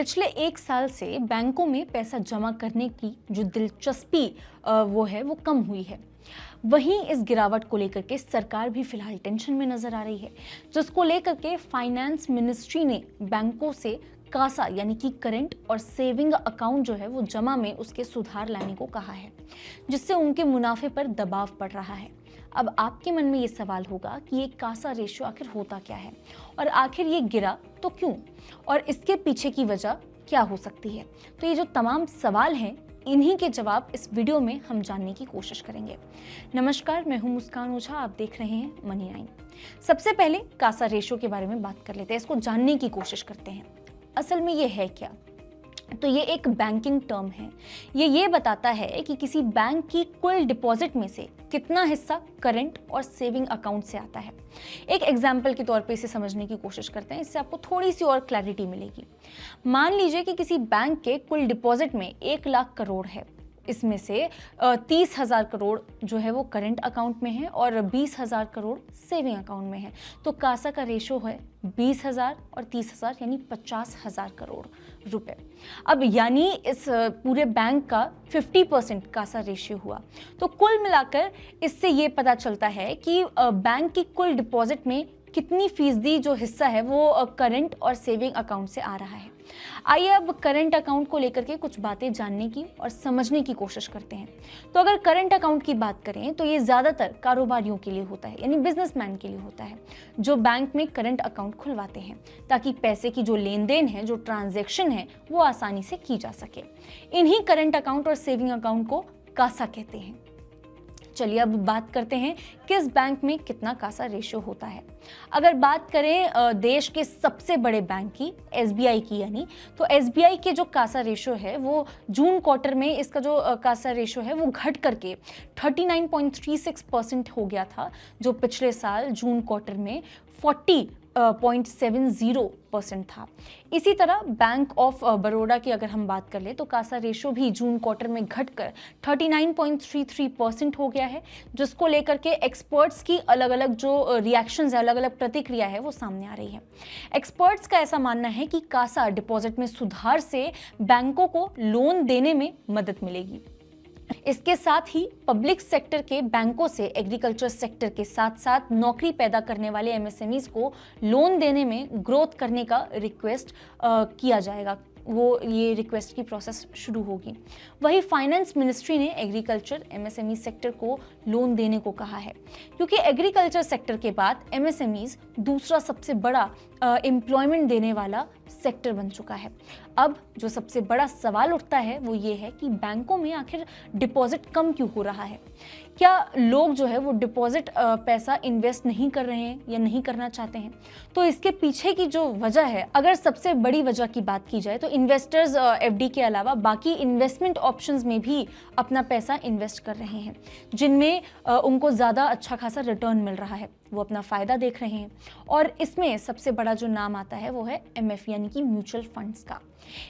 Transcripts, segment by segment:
पिछले 1 साल से बैंकों में पैसा जमा करने की जो दिलचस्पी वो कम हुई है। वहीं इस गिरावट को लेकर के सरकार भी फिलहाल टेंशन में नजर आ रही है, जिसको लेकर के फाइनेंस मिनिस्ट्री ने बैंकों से कासा यानी कि करंट और सेविंग अकाउंट जो है वो जमा में उसके सुधार लाने को कहा है, जिससे उनके मुनाफे पर दबाव पड़ रहा है। अब आपके मन में ये सवाल होगा कि ये कासा रेशियो आखिर होता क्या है और आखिर ये गिरा तो क्यों, और इसके पीछे की वजह क्या हो सकती है। तो ये जो तमाम सवाल हैं, इन्हीं के जवाब इस वीडियो में हम जानने की कोशिश करेंगे। नमस्कार, मैं हूं मुस्कान ओझा, आप देख रहे हैं मनी 9। सबसे पहले कासा रेशियो के बारे में बात कर लेते हैं, इसको जानने की कोशिश करते हैं। असल में ये है क्या? तो ये एक बैंकिंग टर्म है। ये बताता है कि किसी बैंक की कुल डिपॉजिट में से कितना हिस्सा करंट और सेविंग अकाउंट से आता है। एक एग्जाम्पल के तौर पे इसे समझने की कोशिश करते हैं, इससे आपको थोड़ी सी और क्लैरिटी मिलेगी। मान लीजिए कि किसी बैंक के कुल डिपॉजिट में 1 लाख करोड़ है। इसमें से 30,000 करोड़ जो है वो करंट अकाउंट में है और 20,000 करोड़ सेविंग अकाउंट में है। तो कासा का रेशो है 20,000 और 30,000 यानी 50,000 करोड़ रुपए। अब यानी इस पूरे बैंक का 50% कासा रेशियो हुआ। तो कुल मिलाकर इससे ये पता चलता है कि बैंक की कुल डिपॉजिट में कितनी फीसदी जो हिस्सा है वो करंट और सेविंग अकाउंट से आ रहा है। आइए अब करंट अकाउंट को लेकर के कुछ बातें जानने की और समझने की कोशिश करते हैं। तो अगर करंट अकाउंट की बात करें तो ये ज़्यादातर कारोबारियों के लिए होता है, यानी बिजनेसमैन के लिए होता है, जो बैंक में करंट अकाउंट खुलवाते हैं ताकि पैसे की जो लेन देन है, जो ट्रांजैक्शन है, वो आसानी से की जा सके। इन्हीं करंट अकाउंट और सेविंग अकाउंट को कासा कहते हैं। चलिए अब बात करते हैं किस बैंक में कितना कासा रेशियो होता है। अगर बात करें देश के सबसे बड़े बैंक की, एसबीआई की, यानी तो एसबीआई के जो कासा रेशियो है वो जून क्वार्टर में इसका जो कासा रेशियो है वो घट करके 39.36% हो गया था, जो पिछले साल जून क्वार्टर में 40.70% था। इसी तरह बैंक ऑफ बड़ौदा की अगर हम बात कर ले तो कासा रेशियो भी जून क्वार्टर में घटकर 39.33% हो गया है, जिसको लेकर के एक्सपर्ट्स की अलग अलग जो रिएक्शंस है, अलग अलग प्रतिक्रिया है, वो सामने आ रही है। एक्सपर्ट्स का ऐसा मानना है कि कासा डिपॉजिट में सुधार से बैंकों को लोन देने में मदद मिलेगी। इसके साथ ही पब्लिक सेक्टर के बैंकों से एग्रीकल्चर सेक्टर के साथ साथ नौकरी पैदा करने वाले एमएसएमईज को लोन देने में ग्रोथ करने का रिक्वेस्ट किया जाएगा। ये रिक्वेस्ट की प्रोसेस शुरू होगी। वही फाइनेंस मिनिस्ट्री ने एग्रीकल्चर एमएसएमई सेक्टर को लोन देने को कहा है, क्योंकि एग्रीकल्चर सेक्टर के बाद एमएसएमईज दूसरा सबसे बड़ा एम्प्लॉयमेंट देने वाला सेक्टर बन चुका है। अब जो सबसे बड़ा सवाल उठता है वो ये है कि बैंकों में आखिर डिपॉजिट कम क्यों हो रहा है। क्या लोग जो है वो डिपॉजिट पैसा इन्वेस्ट नहीं कर रहे हैं या नहीं करना चाहते हैं? तो इसके पीछे की जो वजह है, अगर सबसे बड़ी वजह की बात की जाए तो इन्वेस्टर्स एफडी के अलावा बाकी इन्वेस्टमेंट ऑप्शंस में भी अपना पैसा इन्वेस्ट कर रहे हैं, जिनमें उनको ज़्यादा अच्छा खासा रिटर्न मिल रहा है, वो अपना फ़ायदा देख रहे हैं। और इसमें सबसे बड़ा जो नाम आता है वो है एमएफ यानी कि म्यूचुअल फंड्स का।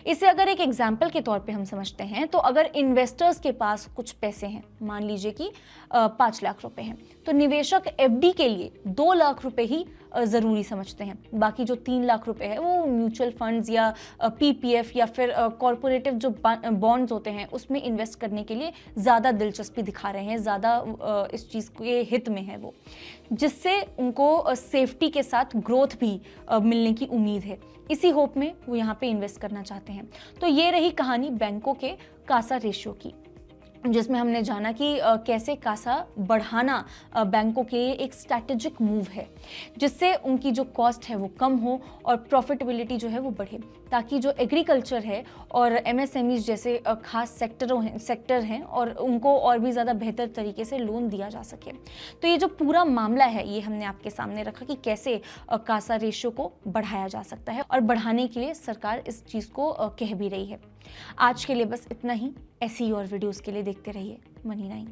इसे अगर एक एग्जाम्पल के तौर पे हम समझते हैं तो अगर इन्वेस्टर्स के पास कुछ पैसे हैं, मान लीजिए कि 5 लाख रुपए हैं, तो निवेशक एफडी के लिए 2 लाख रुपए ही ज़रूरी समझते हैं। बाकी जो 3 लाख रुपए है वो म्यूचुअल फंड्स या पीपीएफ या फिर कॉरपोरेटिव जो बॉन्ड्स होते हैं उसमें इन्वेस्ट करने के लिए ज़्यादा दिलचस्पी दिखा रहे हैं, ज़्यादा इस चीज़ के हित में है वो, जिससे उनको सेफ्टी के साथ ग्रोथ भी मिलने की उम्मीद है। इसी होप में वो यहाँ पे इन्वेस्ट करना चाहते हैं। तो ये रही कहानी बैंकों के कासा रेशियो की, जिसमें हमने जाना कि कैसे कासा बढ़ाना बैंकों के लिए एक स्ट्रैटेजिक मूव है, जिससे उनकी जो कॉस्ट है वो कम हो और प्रॉफिटेबिलिटी जो है वो बढ़े, ताकि जो एग्रीकल्चर है और एमएसएमईज जैसे खास सेक्टर हैं और उनको और भी ज़्यादा बेहतर तरीके से लोन दिया जा सके। तो ये जो पूरा मामला है ये हमने आपके सामने रखा कि कैसे कासा रेशियो को बढ़ाया जा सकता है, और बढ़ाने के लिए सरकार इस चीज़ को कह भी रही है। आज के लिए बस इतना ही। ऐसी और वीडियोस के लिए देखते रहिए मनी 9।